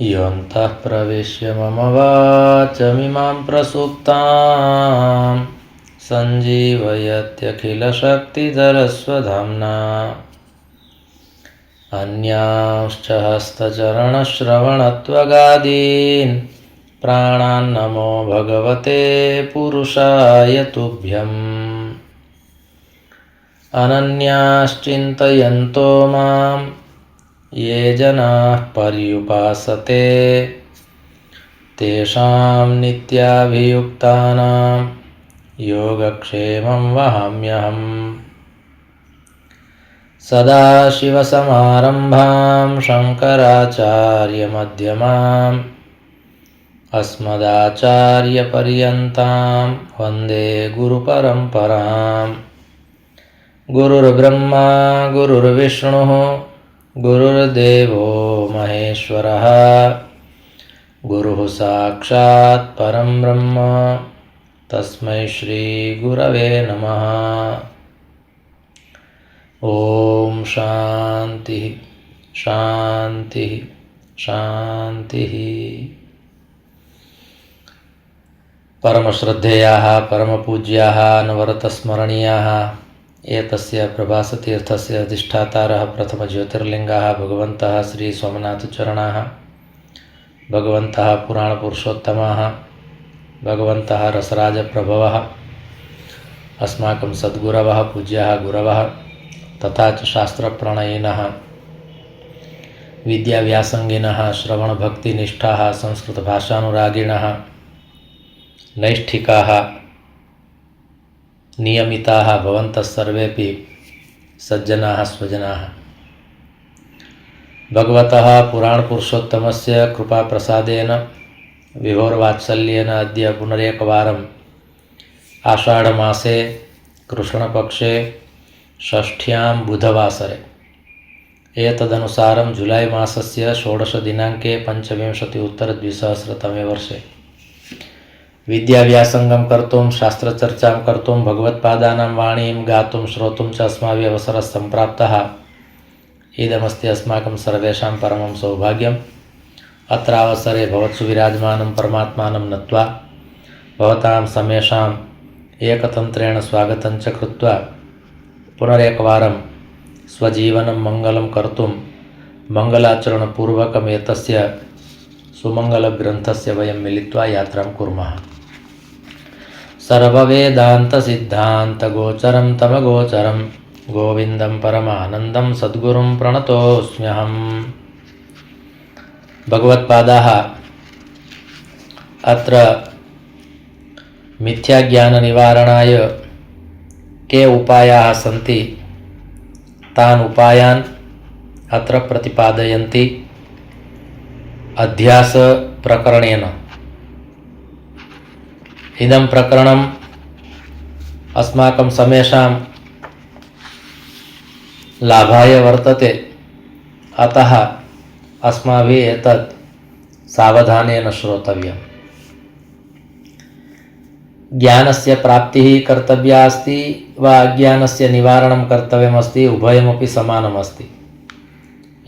योऽन्तः प्रविश्य मम वाचमिमां प्रसुप्तां सञ्जीवयत्यखिलशक्तिधरस्वधाम्ना अन्यांश्च हस्तचरणश्रवणत्वगादीन् प्राणान्नमो भगवते पुरुषाय तुभ्यम्। अनन्याश्चिन्तयन्तो मां ये जनाः पर्युपासते तेषां नित्याभियुक्तानां योगक्षेमं वहाम्यहम्। सदाशिवसमारम्भां शङ्कराचार्यमध्यमाम् अस्मदाचार्यपर्यन्तां वन्दे गुरुपरम्पराम्। गुरुर्ब्रह्मा गुरुर्विष्णुः गुरुर्देवो महेश्वरः गुरुः साक्षात् परं ब्रह्म तस्मै श्रीगुरवे नमः। ॐ शान्तिः शान्तिः शान्तिः। परमश्रद्धेयाः परमपूज्याः अनवरतस्मरणीयाः एतस्य प्रभासतीर्थस्य अधिष्ठातारः प्रथमज्योतिर्लिङ्गाः भगवन्तः श्रीसोमनाथचरणाः, भगवन्तः पुराणपुरुषोत्तमाः, भगवन्तः रसराजप्रभवः, अस्माकं सद्गुरवः पूज्याः गुरवः तथा च शास्त्रप्रणयिनः विद्याव्यासङ्गिनः श्रवणभक्तिनिष्ठाः संस्कृतभाषानुरागिणः नैष्ठिकाः नियमिताः भवन्तः सर्वेपि सज्जनाः स्वजनाः। भगवतः पुराणपुरुषोत्तमस्य कृपाप्रसादेन विभोर्वात्सल्येन अद्य पुनरेकवारम् आषाढमासे कृष्णपक्षे षष्ठ्यां बुधवासरे एतदनुसारं जुलै मासस्य 16 दिनाङ्के 25-उत्तर-2000तमे वर्षे विद्याव्यासङ्गं कर्तुं शास्त्रचर्चां कर्तुं भगवत्पादानां वाणीं गातुं श्रोतुं च अस्माभिः अवसरः सम्प्राप्तः। इदमस्ति अस्माकं सर्वेषां परमं सौभाग्यम्। अत्रावसरे भवत्सु विराजमानं परमात्मानं नत्वा भवतां समेषाम् एकतन्त्रेण स्वागतं च कृत्वा पुनरेकवारं स्वजीवनं मङ्गलं कर्तुं मङ्गलाचरणपूर्वकम् एतस्य सुमङ्गलग्रन्थस्य वयं मिलित्वा यात्रां कुर्मः। सर्ववेदान्तसिद्धान्तगोचरं तमगोचरं गोविन्दं परमानन्दं सद्गुरुं प्रणतोऽस्म्यहम्। भगवत्पादाः अत्र मिथ्याज्ञाननिवारणाय के उपायाः सन्ति तान् उपायान् अत्र प्रतिपादयन्ति अध्यास प्रकरणेन। इदं प्रकरणम् अस्माकं समेषां लाभाय वर्तते, अतः अस्माभिः एतत् सावधानेन श्रोतव्यम्। ज्ञानस्य प्राप्तिः कर्तव्या अस्ति वा अज्ञानस्य निवारणं कर्तव्यमस्ति, उभयमपि समानमस्ति।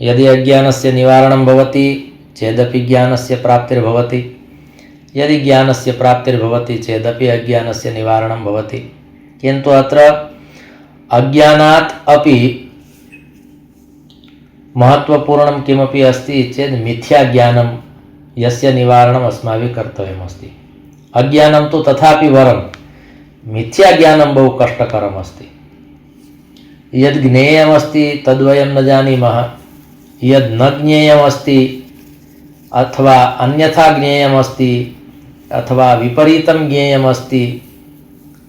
यदि अज्ञानस्य निवारणं भवति चेदपि ज्ञानस्य प्राप्तिर्भवति, यदि ज्ञानस्य प्राप्तिर्भवति चेदपि अज्ञानस्य निवारणं भवति। किन्तु अत्र अज्ञानात् अपि महत्त्वपूर्णं किमपि अस्ति चेत् मिथ्याज्ञानं, यस्य निवारणम् अस्माभिः कर्तव्यमस्ति। अज्ञानं तु तथापि वरं, मिथ्याज्ञानं बहु कष्टकरमस्ति। यद् ज्ञेयमस्ति तद्वयं न जानीमः, यद् न ज्ञेयमस्ति अथवा अन्यथा ज्ञेयमस्ति अथवा विपरीतं ज्ञेयमस्ति,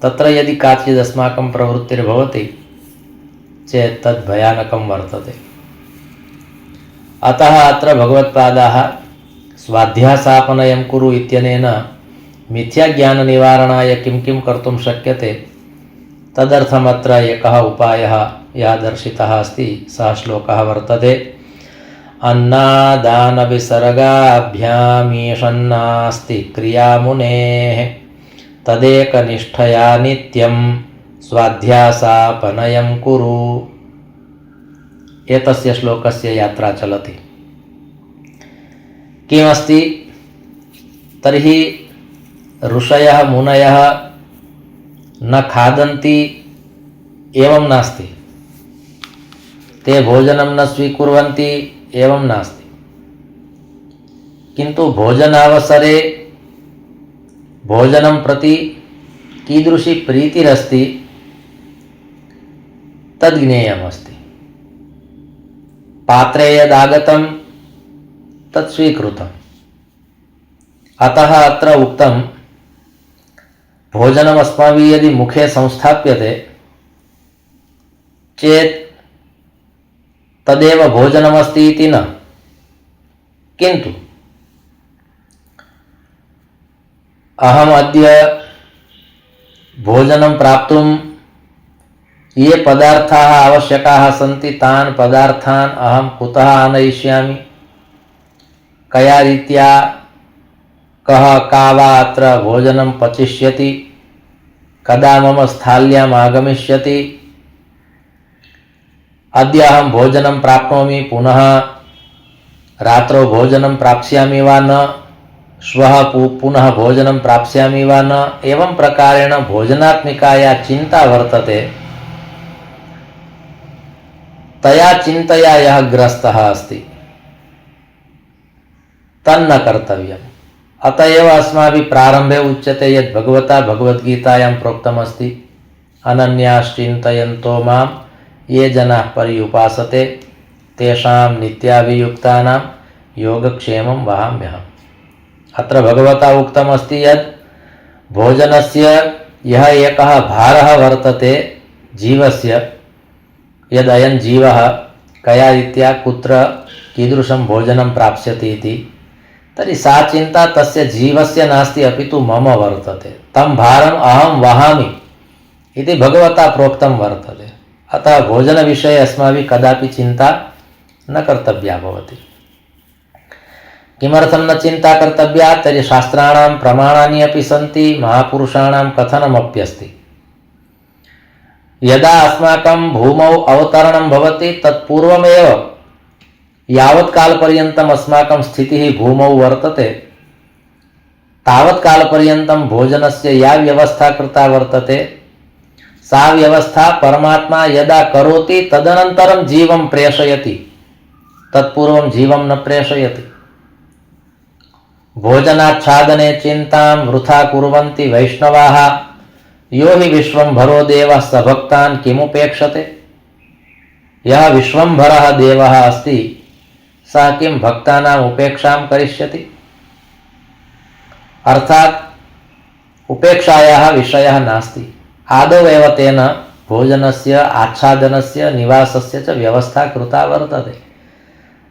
तत्र यदि काचित् अस्माकं प्रवृत्तिर्भवति चेत् तद् भयानकं वर्तते। अतः अत्र भगवत्पादाः स्वाध्यासापनयं कुरु इत्यनेन मिथ्याज्ञाननिवारणाय किं किं कर्तुं शक्यते तदर्थमत्र एकः उपायः यः दर्शितः अस्ति, सः श्लोकः वर्तते। अन्नादानविसर्गाभ्यामीशन्नास्ति क्रियामुनेः तदेकनिष्ठया नित्यं स्वाध्यासापनयं कुरु। एतस्य श्लोकस्य यात्रा चलति। किमस्ति तर्हि ऋषयः मुनयः न खादन्ति एवं नास्ति, ते भोजनं न स्वीकुर्वन्ति एवं नास्ति, किन्तु भोजनावसरे भोजनं प्रति कीदृशी प्रीतिरस्ति तद् ज्ञेयमस्ति। पात्रे यदागतं तत् स्वीकृतम्। अतः अत्र उक्तं भोजनम् अस्माभिः यदि मुखे संस्थाप्यते चेत् तदेव भोजनमस्ति इति न, किन्तु अहम् अद्य भोजनं प्राप्तुं ये पदार्थाः आवश्यकाः सन्ति तान् पदार्थान् अहं कुतः आनयिष्यामि, कया रीत्या कः का वा अत्र भोजनं पचिष्यति, कदा मम स्थाल्याम् आगमिष्यति, अद्य अहं भोजनं प्राप्नोमि पुनः रात्रौ भोजनं प्राप्स्यामि वा न, श्वः पुनः भोजनं प्राप्स्यामि वा न, एवं प्रकारेण भोजनात्मिका या चिन्ता वर्तते तया चिन्तया यः ग्रस्तः अस्ति तन्न कर्तव्यम्। अत एव अस्माभिः प्रारम्भे उच्यते यद् भगवता भगवद्गीतायां प्रोक्तमस्ति, अनन्याश्चिन्तयन्तो मां ये जनाः पर्युपासते तेषां नित्याभियुक्तानां योगक्षेमं वहाम्यहम्। अत्र भगवता उक्तमस्ति यद् भोजनस्य यः एकः भारः वर्तते जीवस्य, यदयं जीवः कया रीत्या कुत्र कीदृशं भोजनं प्राप्स्यति इति, तर्हि सा चिन्ता तस्य जीवस्य नास्ति अपितु मम वर्तते, तं भारम् अहं वहामि इति भगवता प्रोक्तं वर्तते। अतः भोजनविषये अस्माभिः कदापि चिन्ता न कर्तव्या भवति। किमर्थं न चिन्ता कर्तव्या, तर्हि शास्त्राणां प्रमाणानि अपि सन्ति, महापुरुषाणां कथनमप्यस्ति। यदा अस्माकं भूमौ अवतरणं भवति तत्पूर्वमेव यावत् कालपर्यन्तम् अस्माकं स्थितिः भूमौ वर्तते तावत् कालपर्यन्तं भोजनस्य या व्यवस्था कृता वर्तते सा व्यवस्था परमात्मा यदा करोति तदनन्तरं जीवं प्रेषयति, तत्पूर्वं जीवं न प्रेषयति। भोजनाच्छादने चिन्तां वृथा कुर्वन्ति वैष्णवाः, यो हि विश्वंभरो देवः स भक्तान् किमुपेक्षते। यः विश्वंभरः देवः अस्ति सः किं भक्तानाम् उपेक्षां करिष्यति। अर्थात् उपेक्षायाः विषयः नास्ति। आदौ एव तेन भोजनस्य आच्छादनस्य निवासस्य च व्यवस्था कृता वर्तते।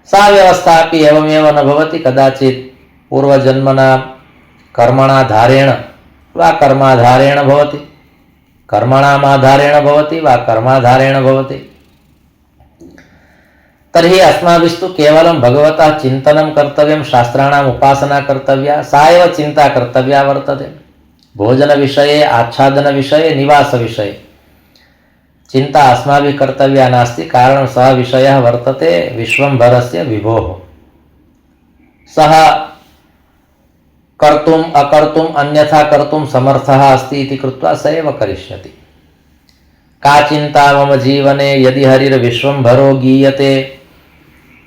सा व्यवस्था अपि एवमेव न भवति, कदाचित् पूर्वजन्मना कर्मणाधारेण वा कर्माधारेण भवति, कर्मणामाधारेण भवति वा कर्माधारेण भवति। तर्हि अस्माभिस्तु केवलं भगवतः चिन्तनं कर्तव्यं, शास्त्राणाम् उपासना कर्तव्या, सा एव चिन्ता कर्तव्या वर्तते। भोजनविषये, आच्छादनविषये, निवासविषये चिन्ता अस्माभिः कर्तव्या नास्ति, कारणं सः विषयः वर्तते विश्वंभरस्य विभोः। सः कर्तुम् अकर्तुम् अन्यथा कर्तुं समर्थः अस्ति इति कृत्वा स एव करिष्यति। का चिन्ता मम जीवने यदि हरिर्विश्वंभरो गीयते,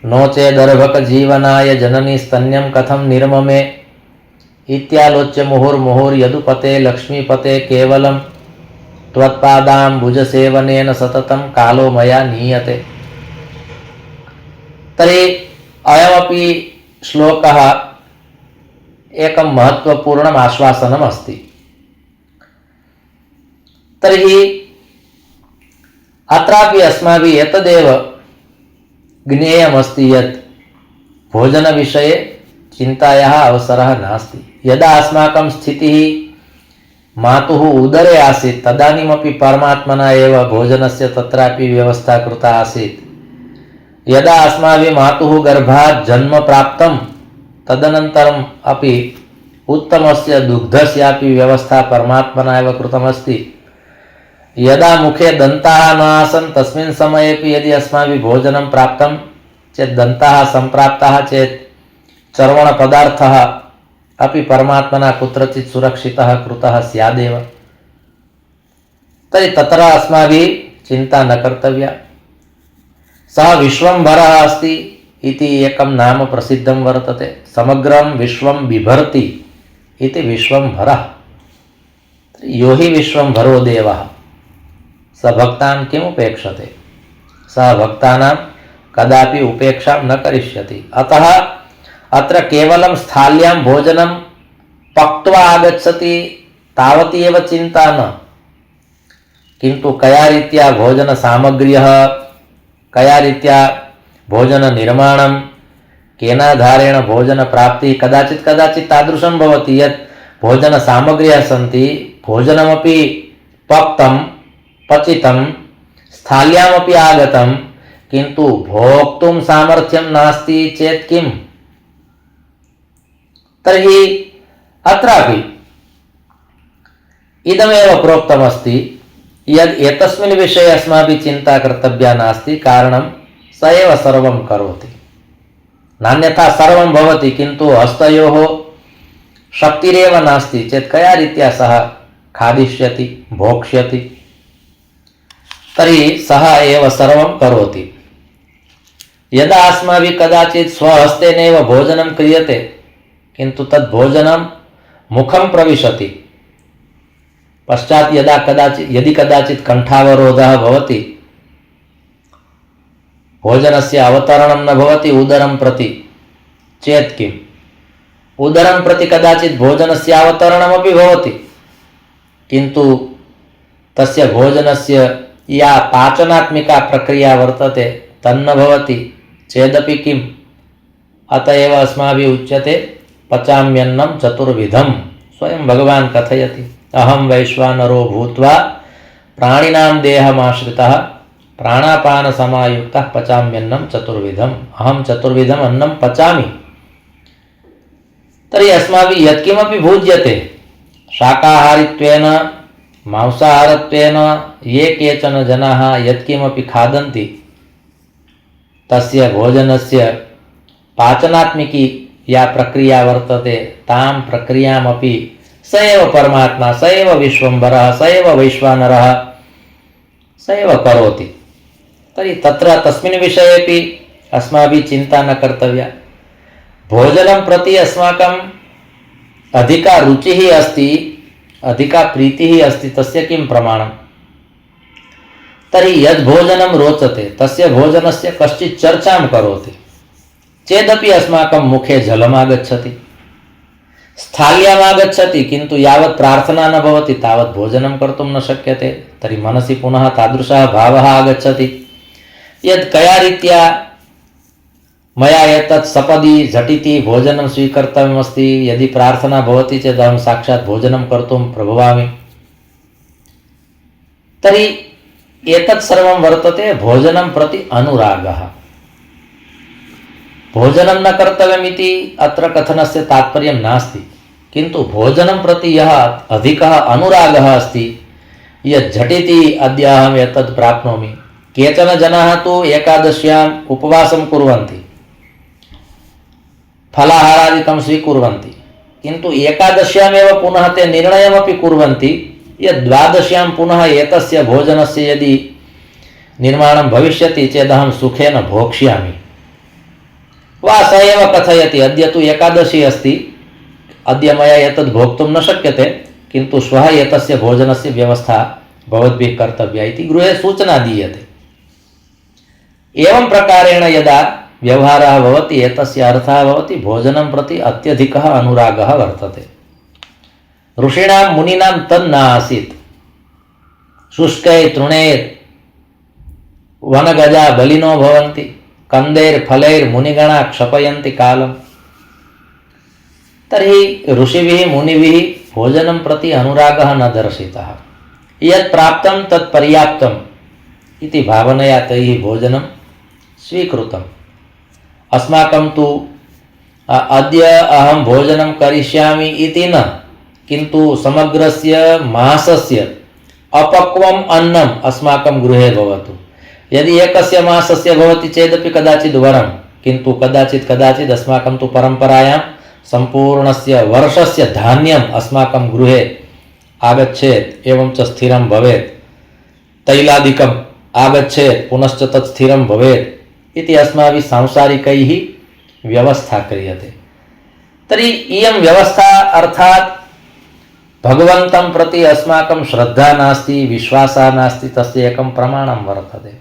नो चेदर्भकजीवनाय जननी स्तन्यं कथं निर्ममे इत्यालोच्य मुहुर्मुहुर्यदुपते लक्ष्मीपते केवलं त्वत्पादाम्बुजसेवनेन सततं कालो मया नीयते। तर्हि अयमपि श्लोकः एकं महत्त्वपूर्णम् आश्वासनम् अस्ति। तर्हि अत्रापि अस्माभिः एतदेव ज्ञेयमस्ति यत् भोजनविषये चिन्तायाः अवसरः नास्ति। यदा अस्माकं स्थितिः मातुः उदरे आसीत् तदानीमपि परमात्मना एव भोजनस्य तत्रापि व्यवस्था कृता आसीत्। यदा अस्माभिः मातुः गर्भात् जन्म प्राप्तं तदनन्तरम् अपि उत्तमस्य दुग्धस्यापि व्यवस्था परमात्मना एव कृतमस्ति। यदा मुखे दन्ताः न आसन् तस्मिन् समयेपि यदि अस्माभिः भोजनं प्राप्तं चेत्, दन्ताः सम्प्राप्ताः चेत् चर्वणपदार्थः अपि परमात्मना कुत्रचित् सुरक्षितः कृतः स्यादेव। तर्हि तत्र अस्माभिः चिन्ता न कर्तव्या। सः विश्वम्भरः अस्ति इति एकं नाम प्रसिद्धं वर्तते। समग्रं विश्वं बिभर्ति इति विश्वम्भरः। यो हि विश्वम्भरो देवः स भक्तान् किम् उपेक्षते? सः भक्तानां कदापि उपेक्षां न करिष्यति। अतः अत्र केवलं स्थाल्यां भोजनं पक्त्वा आगच्छति तावती एव चिन्ता न, किन्तु कया रीत्या भोजनसामग्र्यः, कया रीत्या भोजननिर्माणं, केनाधारेण भोजनप्राप्तिः, कदाचित् तादृशं भवति यत् भोजनसामग्र्यः सन्ति, भोजनमपि पक्तं पचितं स्थाल्यामपि आगतं, किन्तु भोक्तुं सामर्थ्यं नास्ति चेत् किम्? तर्हि अत्रापि इदमेव प्रोक्तमस्ति यद् एतस्मिन् विषये अस्माभिः चिन्ता कर्तव्या नास्ति, कारणं स एव सर्वं करोति। नान्यथा सर्वं भवति किन्तु हस्तयोः शक्तिरेव नास्ति चेत् कया रीत्या सः खादिष्यति, भोक्ष्यति? तर्हि सः एव सर्वं करोति। यदा अस्माभिः कदाचित् स्वहस्तेनैव भोजनं क्रियते किन्तु तद् भोजनं मुखं प्रविशति, पश्चात् यदि कदाचित् कण्ठावरोधः भवति, भोजनस्य अवतरणं न भवति उदरं प्रति चेत् किम्? उदरं प्रति कदाचित् भोजनस्य अवतरणमपि भवति, किन्तु तस्य भोजनस्य या पाचनात्मिका प्रक्रिया वर्तते तन्न भवति चेदपि किम्? अत एव अस्माभिः उच्यते पचाम्यन्नं चतुर्विधं। स्वयं भगवान् कथयति, अहं वैश्वानरो भूत्वा प्राणिनां देहमाश्रितः प्राणापानसमायुक्तः पचाम्यन्नं चतुर्विधम्। अहं चतुर्विधम् अन्नं पचामि। तर्हि अस्माभिः यत्किमपि भुज्यते, शाकाहारित्वेन मांसाहारत्वेन ये केचन जनाः यत्किमपि खादन्ति, तस्य भोजनस्य पाचनात्मिकी या प्रक्रिया वर्तते तां प्रक्रियामपि स एव परमात्मा, स एव विश्वम्भरः, स एव वैश्वानरः, स एव करोति। तर्हि तत्र तस्मिन् विषयेपि अस्माभिः चिन्ता न कर्तव्या। भोजनं प्रति अस्माकम् अधिका रुचिः अस्ति, अधिका प्रीतिः अस्ति, तस्य किं प्रमाणं? तर्हि यद् भोजनं रोचते तस्य भोजनस्य कश्चित् चर्चां करोति चेदपि अस्माकं मुखे जलमागच्छति, स्थाल्यामागच्छति, किन्तु यावत् प्रार्थना न भवति तावत् भोजनं कर्तुं न शक्यते। तर्हि मनसि पुनः तादृशः भावः आगच्छति यत् कया रीत्या मया एतत् सपदि झटिति भोजनं स्वीकर्तव्यमस्ति, यदि प्रार्थना भवति चेत् अहं साक्षात् भोजनं कर्तुं प्रभवामि। तर्हि एतत् सर्वं वर्तते भोजनं प्रति अनुरागः। भोजनं न कर्तव्यमिति अत्र कथनस्य तात्पर्यं नास्ति, किन्तु भोजनं प्रति यः अधिकः अनुरागः अस्ति, यत् झटिति अद्य अहम् एतत् प्राप्नोमि। केचन जनाः तु एकादश्याम् उपवासं कुर्वन्ति, फलाहारादिकं स्वीकुर्वन्ति, किन्तु एकादश्यामेव पुनः ते निर्णयमपि कुर्वन्ति यत् द्वादश्यां पुनः एतस्य भोजनस्य यदि निर्माणं भविष्यति चेदहं सुखेन भोक्ष्यामि। वा स एव कथयति, अद्य तु एकादशी अस्ति, अद्य मया एतद् भोक्तुं न शक्यते, किन्तु श्वः एतस्य भोजनस्य व्यवस्था भवद्भिः कर्तव्या इति गृहे सूचना दीयते। एवं प्रकारेण यदा व्यवहारः भवति एतस्य अर्थः भवति भोजनं प्रति अत्यधिकः अनुरागः वर्तते। ऋषीणां मुनीनां तन्न आसीत्। शुष्कै तृणैर् वनगजा बलिनो भवन्ति, कंदैर्फलैर्मुनिगणा क्षपयन्ति कालम्। तर्हि ऋषिभिः मुनिभिः भोजनं प्रति अनुरागः न दर्शितः। यत् प्राप्तं तत् पर्याप्तम् इति भावनया तैः भोजनं स्वीकृतम्। अस्माकं तु अद्य अहं भोजनं करिष्यामि इति न, किन्तु समग्रस्य मासस्य अपक्वम् अन्नम् अस्माकं गृहे भवतु। यदि एकस्य मासस्य भवति चेदपि कदाचित् वरं, किन्तु कदाचित् कदाचित् अस्माकं तु परम्परायां सम्पूर्णस्य वर्षस्य धान्यम् अस्माकं गृहे आगच्छेत् एवं च स्थिरं भवेत्, तैलादिकम् आगच्छेत् पुनश्च तत् स्थिरं भवेत् इति अस्माभिः सांसारिकैः व्यवस्था क्रियते। तर्हि इयं व्यवस्था अर्थात् भगवन्तं प्रति अस्माकं श्रद्धा नास्ति, विश्वासः नास्ति, तस्य एकं प्रमाणं वर्तते।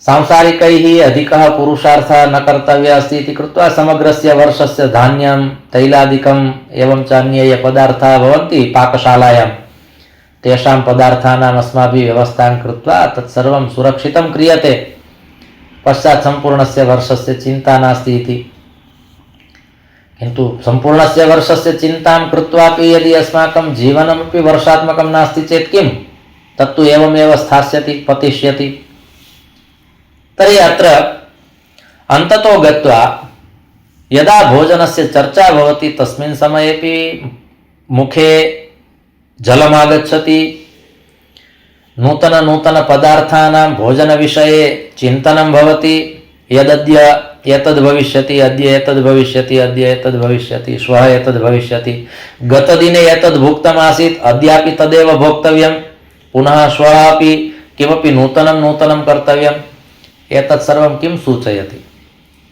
सांसारिकैः अधिकः पुरुषार्थः न कर्तव्यः अस्ति इति कृत्वा समग्रस्य वर्षस्य धान्यं तैलादिकम् एवं च अन्ये ये पदार्थाः भवन्ति पाकशालायां तेषां पदार्थानाम् अस्माभिः व्यवस्थां कृत्वा तत्सर्वं सुरक्षितं क्रियते। पश्चात् सम्पूर्णस्य वर्षस्य चिन्ता नास्ति इति। किन्तु सम्पूर्णस्य वर्षस्य चिन्तां कृत्वापि यदि अस्माकं जीवनमपि वर्षात्मकं नास्ति चेत् किं? तत्तु एवमेव स्थास्यति, पतिष्यति। तर्हि अत्र अन्ततो गत्वा यदा भोजनस्य चर्चा भवति तस्मिन् समयेपि मुखे जलमागच्छति, नूतनपदार्थानां भोजनविषये चिन्तनं भवति। यदद्य एतद् भविष्यति, अद्य एतद् भविष्यति, अद्य एतद् भविष्यति, श्वः एतद् भविष्यति, गतदिने एतद् भुक्तमासीत् अद्यापि तदेव भोक्तव्यं, पुनः श्वः अपि किमपि नूतनं कर्तव्यम्। एतत् सर्वं किं सूचयति?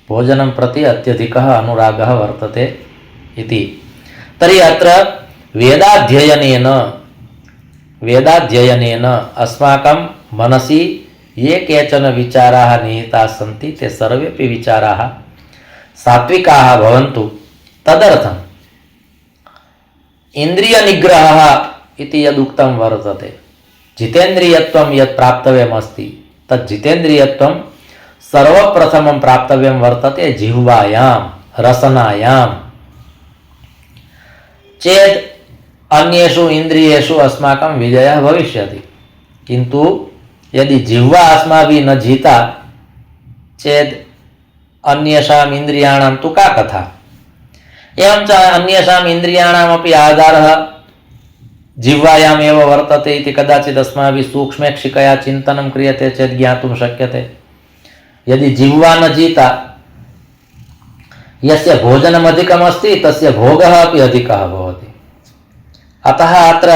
भोजनं प्रति अत्यधिकः अनुरागः वर्तते इति। तर्हि अत्र वेदाध्ययनेन अस्माकं मनसि ये केचन विचाराः निहिताः सन्ति ते सर्वेपि विचाराः सात्विकाः भवन्तु। तदर्थम् इन्द्रियनिग्रहः इति यदुक्तं वर्तते, जितेन्द्रियत्वं यत् प्राप्तव्यमस्ति तत् जितेन्द्रियत्वं सर्वप्रथमं प्राप्तव्यं वर्तते जिह्वायां, रसनायां। चेत् अन्येषु इन्द्रियेषु अस्माकं विजयः भविष्यति। किन्तु यदि जिह्वा अस्माभिः न जिता चेत् अन्येषाम् इन्द्रियाणां तु का कथा। एवं च अन्येषाम् इन्द्रियाणामपि आधारः जिह्वायामेव वर्तते इति कदाचित् अस्माभिः सूक्ष्मेक्षिकया चिन्तनं क्रियते चेत् ज्ञातुं शक्यते। यदि जिह्वा न जीता, यस्य भोजनमधिकमस्ति तस्य भोगः अपि अधिकः भवति। अतः अत्र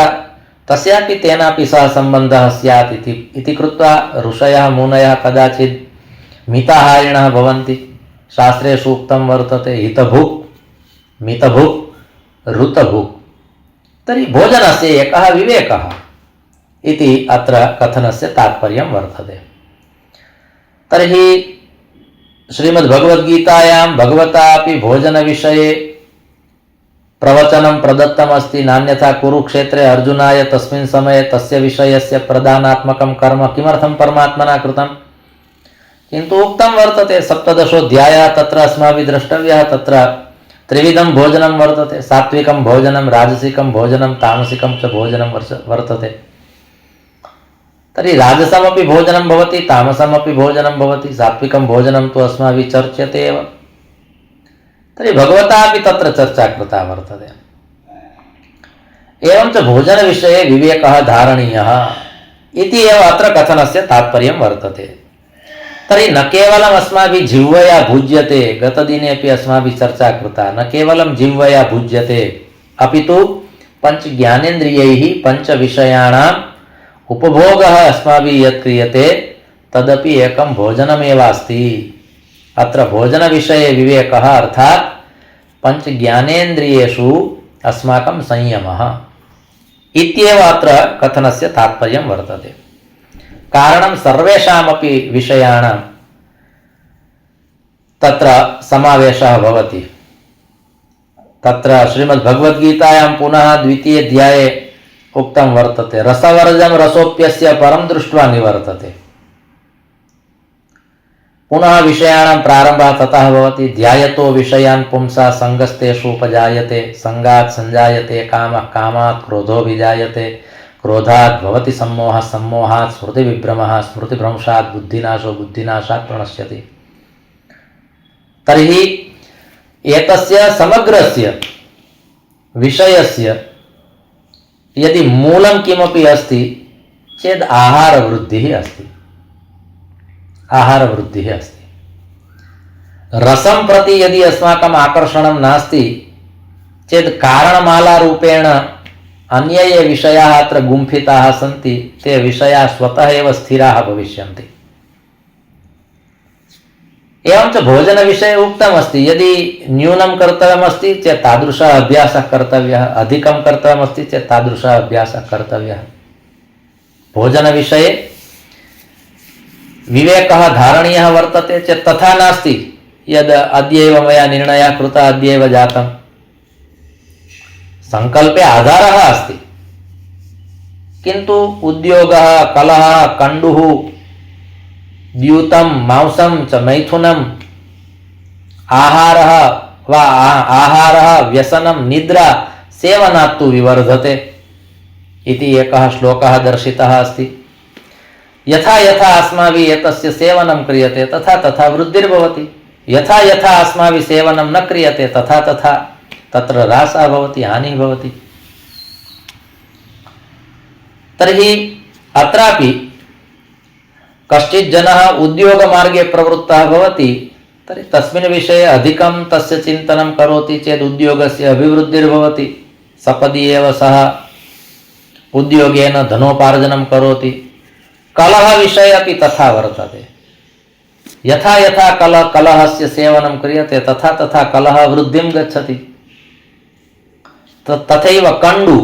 तस्यापि तेनापि सह सम्बन्धः स्यात् इति कृत्वा ऋषयः मुनयः कदाचित् मिताहारिणः भवन्ति। शास्त्रेषु उक्तं वर्तते हितभुक्, मितभुक्, ऋतभुक्। तर्हि भोजनस्य एकः विवेकः इति अत्र कथनस्य तात्पर्यं वर्तते। तर्हि श्रीमद्भगवद्गीतायां भगवता अपि भोजनविषये प्रवचनं प्रदत्तमस्ति। नान्यथा कुरुक्षेत्रे अर्जुनाय तस्मिन् समये तस्य विषयस्य प्रदानात्मकं कर्म किमर्थं परमात्मना कृतं? किन्तु उक्तं वर्तते 17 तत्र अस्माभिः द्रष्टव्यः। तत्र त्रिविधं भोजनं वर्तते, सात्विकं भोजनं, राजसिकं भोजनं, तामसिकं च भोजनं वर्तते। तर्हि राजसमपि भोजनं भवति, तामसमपि भोजनं भवति, सात्विकं भोजनं तु अस्माभिः चर्च्यते एव। तर्हि भगवतापि तत्र चर्चा कृता वर्तते। एवं च भोजनविषये विवेकः धारणीयः इति एव अत्र कथनस्य तात्पर्यं वर्तते। तर्हि न केवलम् अस्माभिः जिह्वया भुज्यते, गतदिने अपि अस्माभिः चर्चा कृता, न केवलं जिह्वया भुज्यते अपितु पञ्चज्ञानेन्द्रियैः पञ्चविषयाणाम् उपभोगः अस्माभिः यत् क्रियते तदपि एकं भोजनमेव अस्ति। अत्र भोजनविषये विवेकः अर्थात् पञ्चज्ञानेन्द्रियेषु अस्माकं संयमः इत्येव अत्र कथनस्य तात्पर्यं वर्तते। कारणं सर्वेषामपि विषयाणां तत्र समावेशः भवति। तत्र श्रीमद्भगवद्गीतायां पुनः 2 अध्याये उक्तं वर्तते, रसवर्जं रसोप्यस्य परं दृष्ट्वा निवर्तते। पुनः विषयाणां प्रारम्भः ततः भवति। ध्यायतो विषयान् पुंसा संगस्तेषु उपजायते, संगात् संजायते कामः, कामात् क्रोधो विजायते, क्रोधात् भवति सम्मोहः, सम्मोहात् स्मृतिविभ्रमः, स्मृतिभ्रंशात् बुद्धिनाशो, बुद्धिनाशात् प्रणश्यति। तर्हि एतस्य समग्रस्य विषयस्य यदि मूलं किमपि अस्ति चेत् आहारवृद्धिः अस्ति। आहारवृद्धिः अस्ति। रसं प्रति यदि अस्माकम् आकर्षणं नास्ति चेत् कारणमालारूपेण अन्ये ये विषयाः अत्र गुम्फिताः सन्ति ते विषयाः स्वतः एव स्थिराः भविष्यन्ति। एवञ्च भोजनविषये उक्तमस्ति यदि न्यूनं कर्तव्यमस्ति चेत् तादृशः अभ्यासः कर्तव्यः, अधिकं कर्तव्यमस्ति चेत् तादृशः अभ्यासः कर्तव्यः। भोजनविषये विवेकः धारणीयः वर्तते चेत् तथा नास्ति यद् अद्यैव मया निर्णयः कृतः अद्यैव जातम्। संकल्पे आधारः अस्ति किन्तु उद्योगः, कलहः, कण्डुः, द्यूतं, मांसं च मैथुनम्, आहारः, व्यसनं, निद्रा सेवनात् तु विवर्धते इति एकः श्लोकः दर्शितः अस्ति। यथा यथा अस्माभिः एतस्य सेवनं क्रियते तथा तथा वृद्धिर्भवति, यथा यथा अस्माभिः सेवनं न क्रियते तथा तथा तत्र ह्रासः भवति, हानिः भवति। तर्हि अत्रापि कश्चित् जनः उद्योगमार्गे प्रवृत्तः भवति तर्हि तस्मिन् विषये अधिकं तस्य चिन्तनं करोति चेत् उद्योगस्य अभिवृद्धिर्भवति, सपदि एव सः उद्योगेन धनोपार्जनं करोति। कलहविषये अपि तथा वर्तते, यथा यथा कलहस्य सेवनं क्रियते तथा तथा कलह वृद्धिं गच्छति। तथैव कण्डु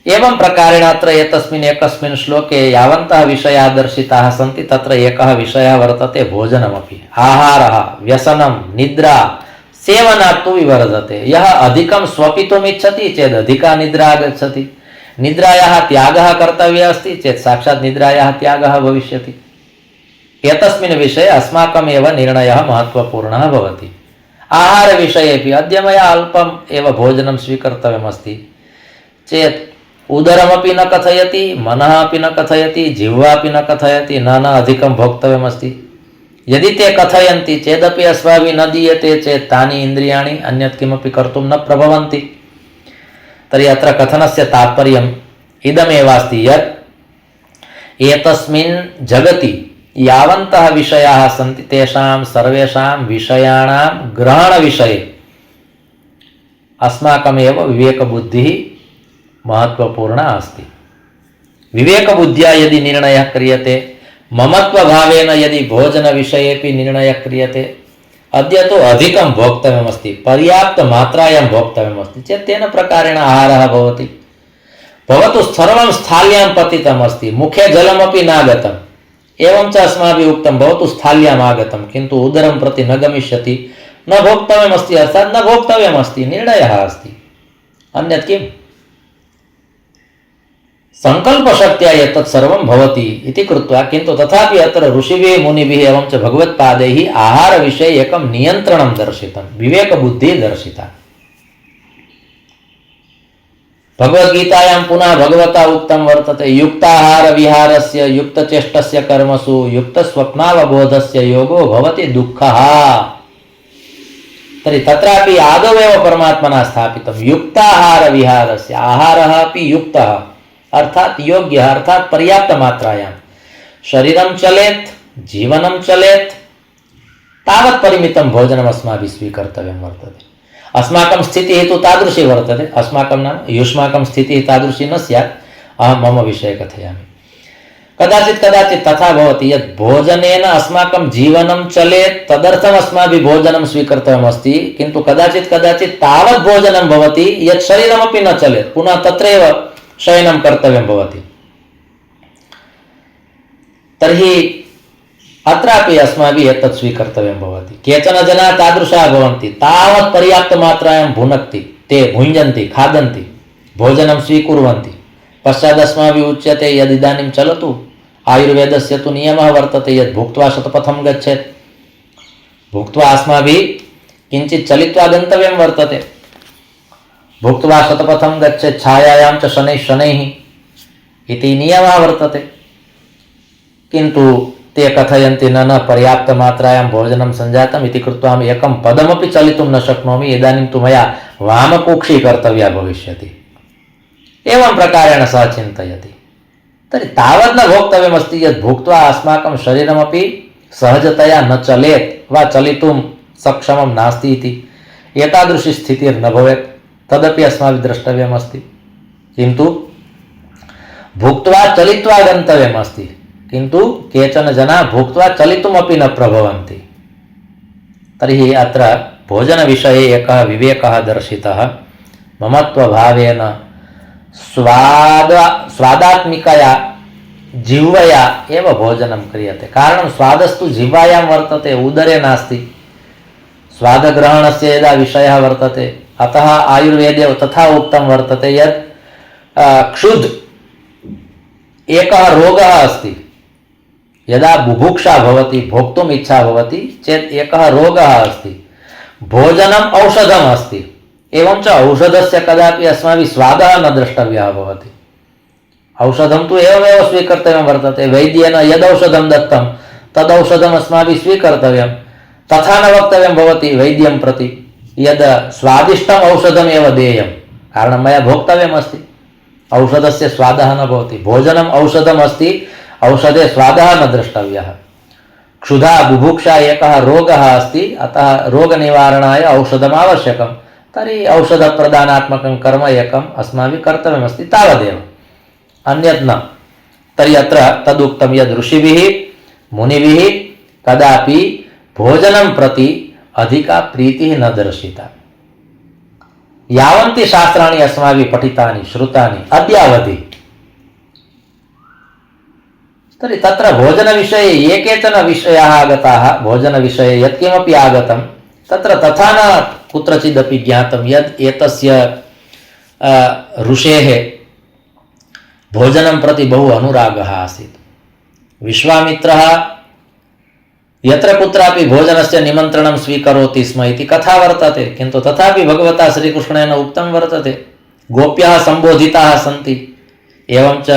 एवं प्रकारेण अत्र एतस्मिन् एकस्मिन् श्लोके यावन्तः विषयाः दर्शिताः सन्ति तत्र एकः विषयः वर्तते भोजनमपि। आहारः, व्यसनं, निद्रा सेवनात् तु विवर्धते। यः अधिकं स्वपितुम् इच्छति चेत् अधिका निद्रा आगच्छति, निद्रायाः त्यागः कर्तव्यः अस्ति चेत् साक्षात् निद्रायाः त्यागः भविष्यति। एतस्मिन् विषये अस्माकमेव निर्णयः महत्त्वपूर्णः भवति। आहारविषयेपि अद्य मया अल्पम् एव भोजनं स्वीकर्तव्यमस्ति चेत् उदरमपि न कथयति, मनः अपि न कथयति, जिह्वा अपि न कथयति न अधिकं भोक्तव्यमस्ति। यदि ते कथयन्ति चेदपि अस्माभिः न दीयते चेत् तानि इन्द्रियाणि अन्यत् किमपि कर्तुं न प्रभवन्ति। तर्हि अत्र कथनस्य तात्पर्यम् इदमेव अस्ति यत् एतस्मिन् जगति यावन्तः विषयाः सन्ति तेषां सर्वेषां विषयाणां ग्रहणविषये अस्माकमेव विवेकबुद्धिः महत्त्वपूर्णा अस्ति। विवेकबुद्ध्या यदि निर्णयः क्रियते, ममत्वभावेन यदि भोजनविषयेपि निर्णयः क्रियते, अद्य तु अधिकं भोक्तव्यमस्ति, पर्याप्तमात्रायां भोक्तव्यमस्ति चेत् तेन प्रकारेण आहारः भवति। भवतु सर्वं स्थाल्यां पतितमस्ति, मुखे जलमपि नागतम्, एवञ्च अस्माभिः उक्तं भवतु स्थाल्याम् आगतं किन्तु उदरं प्रति न गमिष्यति, न भोक्तव्यमस्ति अर्थात् न भोक्तव्यमस्ति, निर्णयः अस्ति, अन्यत् किम्? संकल्पशक्त्या एतत् सर्वं भवति इति कृत्वा किन्तु तथापि अत्र ऋषिभिः मुनिभिः एवञ्च भगवत्पादैः आहारविषये एकं नियन्त्रणं दर्शितं, विवेकबुद्धिः दर्शिता। भगवद्गीतायां पुनः भगवता उक्तं वर्तते युक्ताहार विहारस्य युक्तचेष्टस्य कर्मसु युक्तस्वप्नावबोधस्य योगो भवति दुःखः। तर्हि तत्रापि आदौ एव परमात्मना स्थापितं युक्ताहार विहारस्य, आहारः अपि युक्तः अर्थात योग्यः अर्थात पर्याप्त मात्रायां शरीरं चलेत्, जीवनं चलेत्, तावत् परिमितं भोजनम् अस्माभिः स्वीकर्तव्यं वर्तते। अस्माकं स्थितिः तु तादृशी वर्तते, अस्माकं नाम युष्माकं स्थितिः तादृशी न स्यात्। अहं मम विषये कथयामि। कदाचित् तथा भवति यत् भोजनेन अस्माकं जीवनं चलेत्, तदर्थम् अस्माभिः भोजनं स्वीकर्तव्यमस्ति, किन्तु कदाचित् तावत् भोजनं भवति यत् शरीरमपि न चलेत्, पुनः तत्रैव शयनं कर्तव्यं भवति। तर्हि अत्रापि अस्माभिः एतत् स्वीकर्तव्यं भवति। केचन जनाः तादृशाः भवन्ति, तावत् पर्याप्तमात्रायां भुनक्ति, ते भुञ्जन्ति, खादन्ति, भोजनं स्वीकुर्वन्ति, पश्चात् अस्माभिः उच्यते यद् इदानीं चलतु, आयुर्वेदस्य तु नियमः वर्तते यत् भुक्त्वा शतपथं गच्छेत्। भुक्त्वा अस्माभिः किञ्चित् चलित्वा गन्तव्यं वर्तते। भुक्त्वा शतपथं गच्छेत् छायायां च शनैः इति नियमः वर्तते। किन्तु ते कथयन्ति न पर्याप्तमात्रायां भोजनं सञ्जातम् इति कृत्वा अहम् एकं पदमपि चलितुं न शक्नोमि, इदानीं तु मया वामकूक्षी कर्तव्या भविष्यति। एवं प्रकारेण सः चिन्तयति। तर्हि तावत् न भोक्तव्यमस्ति यत् भुक्त्वा अस्माकं शरीरमपि सहजतया न चलेत् वा चलितुं सक्षमं नास्ति इति एतादृशी स्थितिर्न भवेत् तदपि अस्माभिः द्रष्टव्यमस्ति। किन्तु भुक्त्वा चलित्वा गन्तव्यमस्ति, किन्तु केचन जनाः भुक्त्वा चलितुमपि न प्रभवन्ति। तर्हि अत्र भोजनविषये एकः विवेकः दर्शितः। ममत्वभावेन स्वादात्मिकया जिह्वया एव भोजनं क्रियते। कारणं स्वादस्तु जिह्वायां वर्तते, उदरे नास्ति। स्वादग्रहणस्य यदा विषयः वर्तते, अतः आयुर्वेदे तथा उक्तं वर्तते यत् क्षुद् एकः रोगः अस्ति। यदा बुभुक्षा भवति, भोक्तुम् इच्छा भवति चेत् एकः रोगः अस्ति, भोजनम् औषधम् अस्ति। एवं च औषधस्य कदापि अस्माभिः स्वादः न द्रष्टव्यः भवति। औषधं तु एवमेव स्वीकर्तव्यं वर्तते। वैद्येन यदौषधं दत्तं तदौषधम् अस्माभिः स्वीकर्तव्यं। तथा न वक्तव्यं भवति वैद्यं प्रति यद् स्वादिष्टम् औषधमेव देयं, कारणं मया भोक्तव्यमस्ति। औषधस्य स्वादः न भवति। भोजनम् औषधम् अस्ति, औषधे स्वादः न द्रष्टव्यः। क्षुधा बुभुक्षा एकः रोगः अस्ति, अतः रोगनिवारणाय औषधम् आवश्यकं। तर्हि औषधप्रदानात्मकं कर्म एकम् अस्माभिः कर्तव्यमस्ति, तावदेव, अन्यत् न। तर्हि अत्र तदुक्तं यद् ऋषिभिः मुनिभिः कदापि भोजनं प्रति अधिका प्रीतिः न दर्शिता। यावन्ति शास्त्राणि अस्माभिः पठितानि श्रुतानि अद्यावधि, तर्हि तत्र भोजनविषये ये केचन विषयाः आगताः, भोजनविषये यत्किमपि आगतं तत्र तथा न कुत्रचिदपि ज्ञातं यत् एतस्य ऋषेः भोजनं प्रति बहु अनुरागः आसीत्। विश्वामित्रः यत्र कुत्रापि भोजनस्य निमन्त्रणं स्वीकरोति स्म इति कथा वर्तते, किन्तु तथापि भगवता श्रीकृष्णेन उक्तं वर्तते, गोप्याः सम्बोधिताः सन्ति। एवं च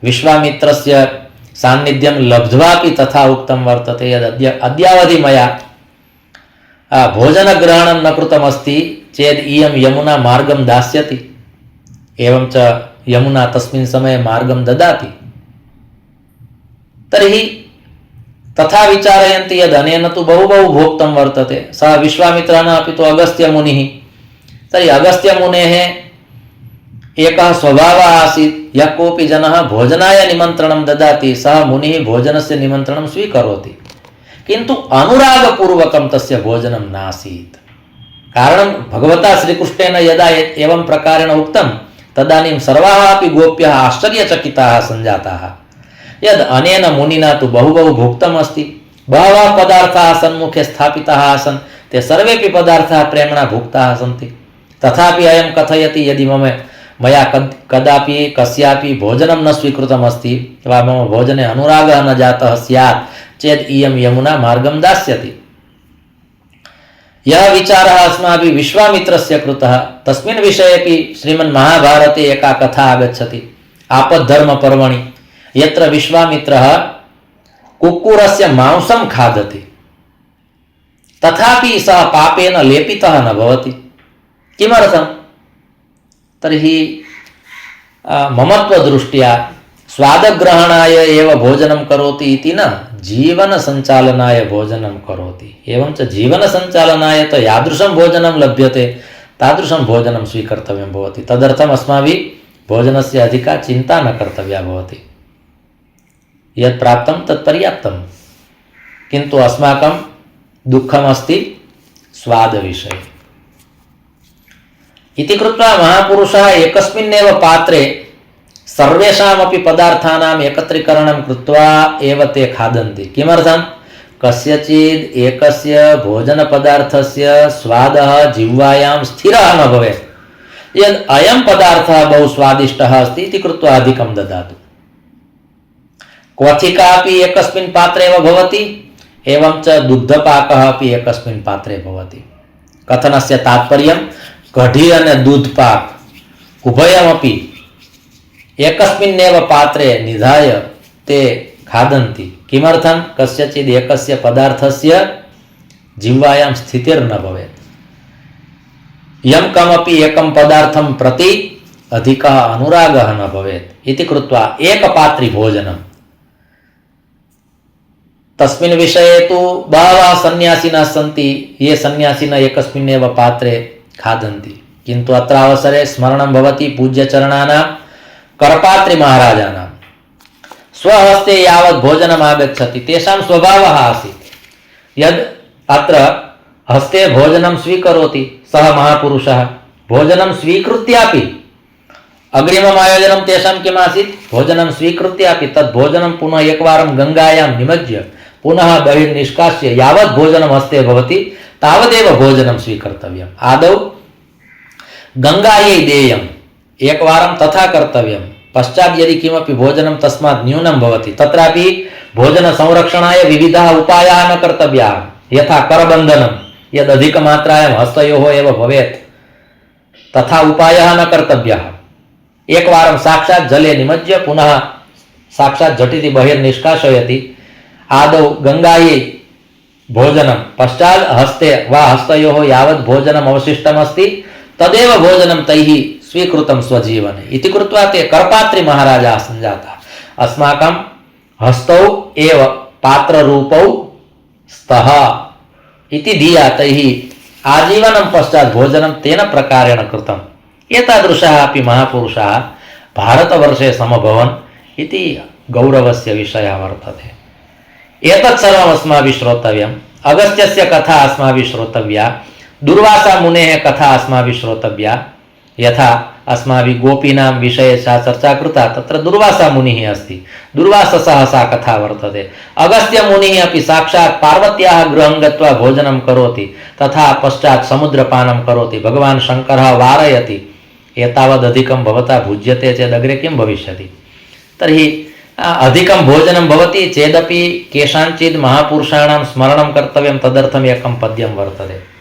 विश्वामित्रस्य सान्निध्यं लब्ध्वापि तथा उक्तं वर्तते यद् अद्यावधि मया भोजनग्रहणं न कृतमस्ति चेत् इयं यमुना मार्गं दास्यति। एवं च यमुना तस्मिन् समये मार्गं ददाति। तर्हि तथा विचारयन्ति यद् अनेन तु बहु भोक्तं वर्तते। सः विश्वामित्रः न अपि तु अगस्त्यमुनिः। तर्हि अगस्त्यमुनेः एकः स्वभावः आसीत्, यः कोऽपि जनः भोजनाय निमन्त्रणं ददाति सः मुनिः भोजनस्य निमन्त्रणं स्वीकरोति, किन्तु अनुरागपूर्वकं तस्य भोजनं नासीत्। कारणं भगवता श्रीकृष्णेन यदा एवं प्रकारेण उक्तं तदानीं सर्वाः अपि गोप्यः आश्चर्यचकिताः सञ्जाताः यद् अनेन मुनिना तु बहु भुक्तम् अस्ति। बहवः पदार्थाः सन्मुखे स्थापिताः आसन्, ते सर्वेपि पदार्थाः प्रेम्णा भुक्ताः सन्ति। तथापि अयं कथयति यदि मया कदापि कस्यापि भोजनं न स्वीकृतमस्ति वा मम भोजने अनुरागः न जातः स्यात् चेत् इयं यमुना मार्गं दास्यति। यः विचारः अस्माभिः विश्वामित्रस्य कृतः तस्मिन् विषयेपि श्रीमन्महाभारते एका कथा आगच्छति। आपद्धर्मपर्वणि, यत्र विश्वामित्रः कुक्कुरस्य मांसं खादति, तथापि सः पापेन लेपितः न भवति। किमर्थं? तर्हि ममत्वदृष्ट्या स्वादग्रहणाय एव भोजनं करोति इति न, जीवनसञ्चालनाय भोजनं करोति। एवं च जीवनसञ्चालनाय तो यादृशं भोजनं लभ्यते तादृशं भोजनं स्वीकर्तव्यं भवति। तदर्थम् अस्माभिः भोजनस्य अधिका चिन्ता न कर्तव्या भवति। यत् प्राप्तं तत् पर्याप्तं, किन्तु अस्माकं दुःखमस्ति स्वादविषये। इति कृत्वा महापुरुषाः एकस्मिन्नेव पात्रे सर्वेषामपि पदार्थानाम् एकत्रीकरणं कृत्वा एव ते खादन्ति। किमर्थं? कस्यचित् एकस्य भोजनपदार्थस्य स्वादः जिह्वायां स्थिरः न भवेत्। यद् अयं पदार्थः बहु स्वादिष्टः अस्ति इति कृत्वा अधिकं ददातु। क्वथिका अपि एकस्मिन् पात्रे एव भवति, एवं च दुग्धपाकः अपि एकस्मिन् पात्रे भवति। कथनस्य तात्पर्यं कढी अने दूधपाक उभयमपि एकस्मिन्नेव पात्रे निधाय ते खादन्ति। किमर्थं? कस्यचित् एकस्य पदार्थस्य जिह्वायां स्थितिर्न भवेत्। यं कमपि एकं पदार्थं प्रति अधिकः अनुरागः न भवेत् इति कृत्वा एकपात्री भोजनं तस्मिन् विषये तु बहवः सन्न्यासिनः सन्ति ये सन्न्यासिनः एकस्मिन्नेव पात्रे खादन्ति, किन्तु अत्र अवसरे स्मरणं भवति पूज्यचरणानां करपात्रिमहाराजानां। स्वहस्ते यावत् भोजनम् आगच्छति तेषां स्वभावः आसीत् यद् अत्र हस्ते भोजनं स्वीकरोति सः महापुरुषः, भोजनं स्वीकृत्यापि अग्रिमम् आयोजनं तेषां किम् आसीत्, भोजनं स्वीकृत्यापि तद् भोजनं पुनः एकवारं गङ्गायां निमज्य पुनः बहिर्निष्कास्य यावत् भोजनं हस्ते भवति तावदेव भोजनं स्वीकर्तव्यम्। आदौ गङ्गायै देयम्, एकवारं तथा कर्तव्यं। पश्चात् यदि किमपि भोजनं तस्मात् न्यूनं भवति तत्रापि भोजनसंरक्षणाय विविधाः उपायाः न कर्तव्याः, यथा करबन्धनं, यद् अधिकमात्रायां हस्तयोः एव भवेत् तथा उपायः न कर्तव्यः। एकवारं साक्षात् जले निमज्य पुनः साक्षात् झटिति बहिर्निष्कासयति। आदौ गङ्गायै भोजनं, पश्चात् हस्ते वा हस्तयोः यावत् भोजनम् अवशिष्टमस्ति तदेव भोजनं तैः स्वीकृतं स्वजीवने इति कृत्वा ते करपात्रिमहाराजाः सञ्जाताः। अस्माकं हस्तौ एव पात्ररूपौ स्तः इति धिया तैः आजीवनं पश्चात् भोजनं तेन प्रकारेण कृतम्। एतादृशाः अपि महापुरुषाः भारतवर्षे समभवन् इति गौरवस्य विषयः वर्तते। एतत् सर्वम् अस्माभिः श्रोतव्यम्। अगस्त्यस्य कथा अस्माभिः श्रोतव्या, दुर्वासा मुनेः कथा अस्माभिः श्रोतव्या। यथा अस्माभिः गोपीनां विषये सा चर्चा कृता, तत्र दुर्वासा मुनिः अस्ति, दुर्वाससः सा कथा वर्तते। अगस्त्य मुनिः अपि साक्षात् पार्वत्याः गृहं गत्वा भोजनं करोति, तथा पश्चात् समुद्रपानं करोति। भगवान् शङ्करः वारयति, एतावदधिकं भवता भुज्यते चेदग्रे किं भविष्यति। तर्हि अधिकं भोजनं भवति चेदपि केषाञ्चित् महापुरुषाणां स्मरणं कर्तव्यं, तदर्थम् एकं पद्यं वर्तते।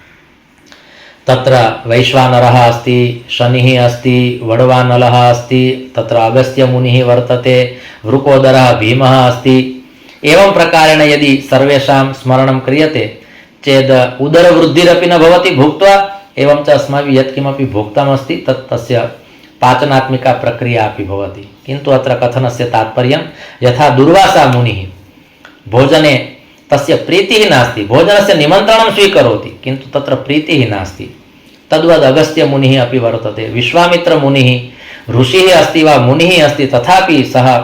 तत्र वैश्वानरः अस्ति, शनिः अस्ति, वडवानलः अस्ति, तत्र अगस्त्यमुनिः वर्तते, वृकोदरः भीमः अस्ति। एवं प्रकारेण यदि सर्वेषां स्मरणं क्रियते चेत् उदरवृद्धिरपि न भवति भुक्त्वा, एवं च अस्माभिः यत्किमपि भोक्तमस्ति तत् तस्य पाचनात्मिका प्रक्रिया अपि भवति। किन्तु अत्र कथनस्य तात्पर्यं, यथा दुर्वासा मुनिः भोजने तस्य प्रीतिः नास्ति, भोजनस्य निमन्त्रणं स्वीकरोति किन्तु तत्र प्रीतिः नास्ति, तद्वद् अगस्त्यमुनिः अपि वर्तते। विश्वामित्रमुनिः ऋषिः अस्ति वा मुनिः अस्ति, तथापि सः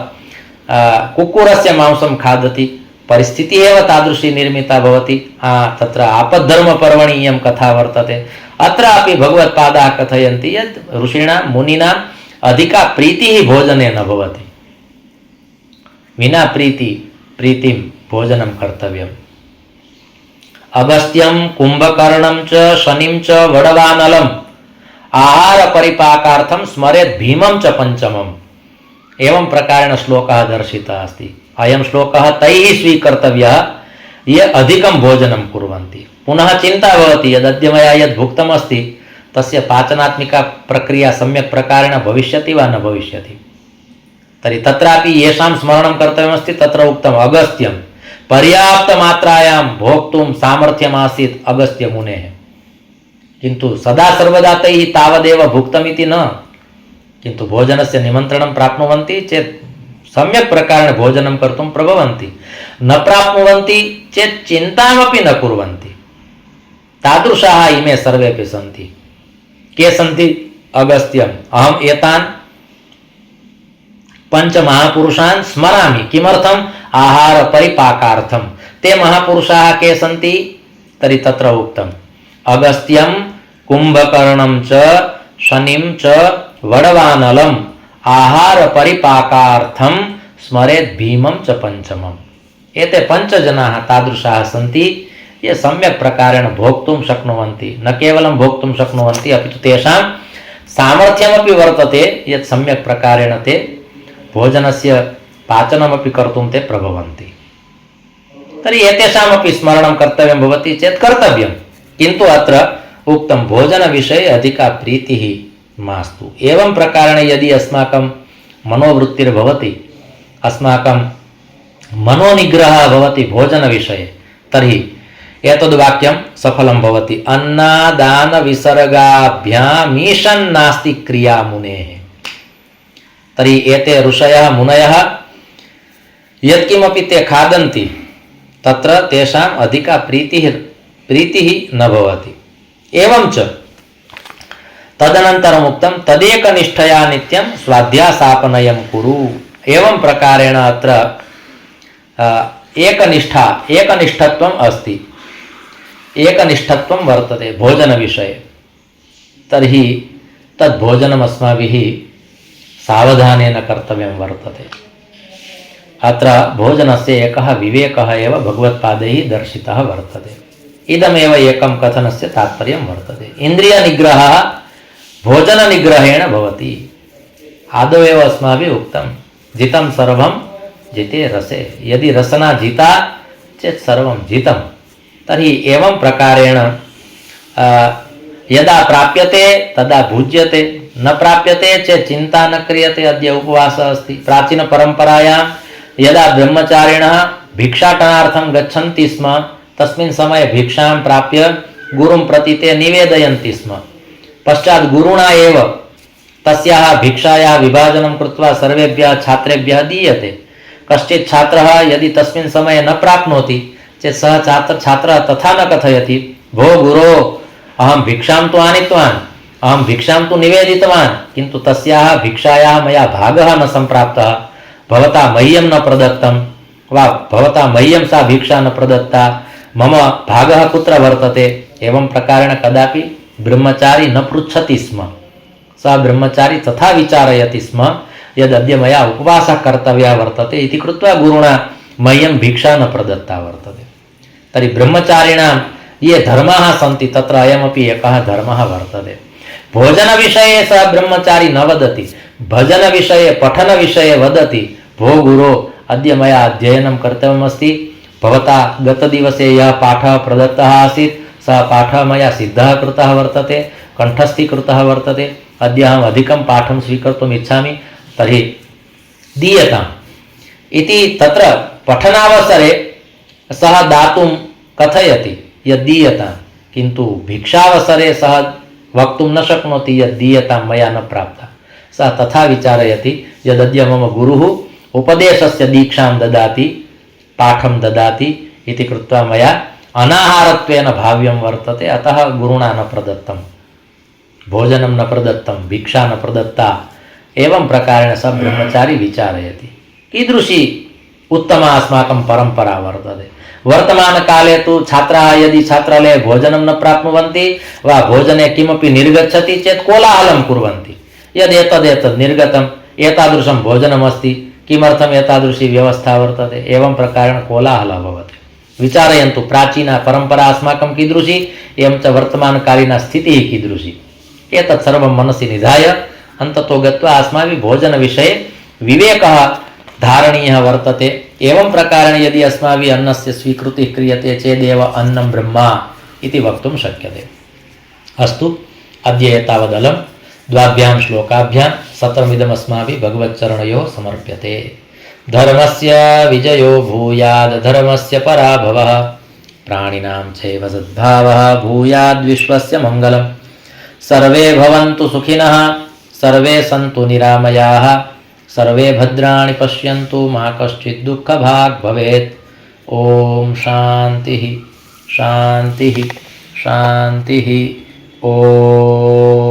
कुक्कुरस्य मांसं खादति, परिस्थितिः एव तादृशी निर्मिता भवति। तत्र आपद्धर्मपर्वणि इयं कथा वर्तते। अत्रापि भगवत्पादाः कथयन्ति यत् ऋषीणां मुनीनाम् अधिका प्रीतिः भोजने न भवति, विना प्रीतिं भोजनं कर्तव्यम्। अगस्त्यं कुम्भकर्णं च शनिं च वडवानलम् आहार परिपाकार्थं स्मरेत् भीमं च पंचमम्। एवं प्रकारेण श्लोकः दर्शितः अस्ति। अयं श्लोकः तैः स्वीकर्तव्यः ये अधिकं भोजनं कुर्वन्ति। पुनः चिन्ता भवति यदद्य मया यद् भुक्तमस्ति तस्य पाचनात्मिका प्रक्रिया सम्यक् प्रकारेण भविष्यति वा न भविष्यति। तर्हि तत्रापि येषां स्मरणं कर्तव्यमस्ति तत्र उक्तम् अगस्त्यं पर्याप्तमात्रायां भोक्तुं सामर्थ्यमासीत् अगस्त्यमुनेः, किन्तु सदा सर्वदा तैः तावदेव भुक्तमिति न, किन्तु भोजनस्य निमन्त्रणं प्राप्नुवन्ति चेत् सम्यक् प्रकारेण भोजनं कर्तुं प्रभवन्ति, न प्राप्नुवन्ति चेत् चिन्तामपि न कुर्वन्ति। तादृशाः इमे सर्वेपि सन्ति। के सन्ति? अगस्त्यम्। अहम् एतान् पञ्चमहापुरुषान् स्मरामि। किमर्थम्? आहार परिपाकार्थं। ते महापुरुषाः के सन्ति? तर्हि तत्र उक्तम् अगस्त्यं कुम्भकर्णं च शनिं च वडवानलम् आहार परिपाकार्थं स्मरेत् भीमं च पंचमम्। एते पञ्चजनाः तादृशाः सन्ति ये सम्यक् प्रकारेण भोक्तुं शक्नुवन्ति। न केवलं भोक्तुं शक्नुवन्ति अपितु तेषां सामर्थ्यमपि वर्तते यत् सम्यक् प्रकारेण ते भोजनस्य पाचनमपि कर्तुं ते प्रभवन्ति। तर्हि एतेषामपि स्मरणं कर्तव्यं भवति चेत् कर्तव्यं, किन्तु अत्र उक्तं भोजनविषये अधिका प्रीतिः मास्तु। एवं प्रकारेण यदि अस्माकं मनोवृत्तिर्भवति, अस्माकं मनोनिग्रहः भवति भोजनविषये, तर्हि एतद्वाक्यं सफलं भवति। अन्नादान विसर्गाभ्यामीशन्नास्ति क्रिया मुनेः। तर्हि एते ऋषयः मुनयः यत्किमपि ते खादन्ति तत्र तेषाम् अधिका प्रीतिः न भवति। एवं च तदनन्तरम् उक्तं तदेकनिष्ठया नित्यं स्वाध्यासापनयं कुरु। एवं प्रकारेण अत्र एकनिष्ठत्वम् अस्ति, एकनिष्ठत्वं वर्तते भोजनविषये। तर्हि तद्भोजनम् अस्माभिः सावधानेन कर्तव्यं वर्तते। अत्र भोजनस्य एकः विवेकः एव भगवत्पादैः दर्शितः वर्तते। इदमेव एकं कथनस्य तात्पर्यं वर्तते। इन्द्रियनिग्रहः भोजननिग्रहेण भवति। आदौ एव अस्माभिः उक्तं जितं सर्वं जिते रसे। यदि रसना जिता चेत् सर्वं जितं। तर्हि एवं प्रकारेण यदा प्राप्यते तदा भुज्यते, न प्राप्यते चेत् चिन्ता न क्रियते। अद्य उपवासः अस्ति। प्राचीनपरम्परायां यदा ब्रह्मचारिणः भिक्षाटनार्थं गच्छन्ति स्म तस्मिन् समये भिक्षां प्राप्य गुरुं प्रति ते निवेदयन्ति स्म। पश्चात् गुरुणा एव तस्याः भिक्षायाः विभाजनं कृत्वा सर्वेभ्यः छात्रेभ्यः दीयते। कश्चित् छात्रः यदि तस्मिन् समये न प्राप्नोति चेत् सः छात्रः तथा न कथयति, भो गुरो अहं भिक्षां तु आनीतवान्, अहं भिक्षां तु निवेदितवान्, किन्तु तस्याः भिक्षायाः मया भागः न सम्प्राप्तः, भवता मह्यं न प्रदत्तं वा भवता मह्यं सा भिक्षा न प्रदत्ता, मम भागः कुत्र वर्तते। एवं प्रकारेण कदापि ब्रह्मचारी न पृच्छति स्म। सः ब्रह्मचारी तथा विचारयति स्म यदद्य मया उपवासः कर्तव्यः वर्तते इति कृत्वा गुरुणा मह्यं भिक्षा न प्रदत्ता वर्तते। तर्हि ब्रह्मचारिणां ये धर्माः सन्ति तत्र अयमपि एकः धर्मः वर्तते। भोजनविषये सः ब्रह्मचारी न वदति, भजनविषये पठनविषये वदति, भो गुरो अद्य मया अध्ययनं कर्तव्यमस्ति, भवता गतदिवसे यः पाठः प्रदत्तः आसीत् सः पाठः मया सिद्धः कृतः वर्तते, कण्ठस्थीकृतः वर्तते, अद्य अहम् अधिकं पाठं स्वीकर्तुम् इच्छामि, तर्हि दीयताम् इति तत्र पठनावसरे सः दातुं कथयति यद्दीयताम्, किन्तु भिक्षावसरे सः वक्तुं न शक्नोति यद्दीयतां मया न प्राप्ता। सः तथा विचारयति यदद्य मम गुरुः उपदेशस्य दीक्षां ददाति, पाठं ददाति इति कृत्वा मया अनाहारत्वेन भाव्यं वर्तते, अतः गुरुणा न प्रदत्तं, भोजनं न प्रदत्तं, भिक्षा न प्रदत्ता। एवं प्रकारेण सः ब्रह्मचारी विचारयति। कीदृशी उत्तमा अस्माकं परम्परा वर्तते। वर्तमानकाले तु छात्राः यदि छात्रालये भोजनं न प्राप्नुवन्ति वा भोजने किमपि निर्गच्छति चेत् कोलाहलं कुर्वन्ति, यदेतदेतत् निर्गतम्, एतादृशं भोजनमस्ति, किमर्थम् एतादृशी व्यवस्था वर्तते। एवं प्रकारेण कोलाहलः भवति। विचारयन्तु प्राचीना परम्परा अस्माकं कीदृशी, एवं च वर्तमानकालीना स्थितिः कीदृशी। एतत् सर्वं मनसि निधाय अन्ततो गत्वा अस्माभिः भोजनविषये विवेकः धारणीयः वर्तते। एवं प्रकारेण यदि अस्माभिः अन्नस्य स्वीकृतिः क्रियते चेदेव अन्नं ब्रह्म इति वक्तुं शक्यते। अस्तु, अद्य एतावदलं। द्वाभ्यां श्लोकाभ्यां सत्रमिदम् अस्माभिः भगवच्चरणयोः समर्प्यते। धर्मस्य विजयो भूयाद् धर्मस्य पराभवः, प्राणिनां चैव सद्भावः भूयाद् विश्वस्य मङ्गलम्। सर्वे भवन्तु सुखिनः, सर्वे सन्तु निरामयाः, सर्वे भद्राणि पश्यन्तु, मा कश्चित् दुःखभाग् भवेत्। ओम शान्तिः शान्तिः शान्तिः। ओम।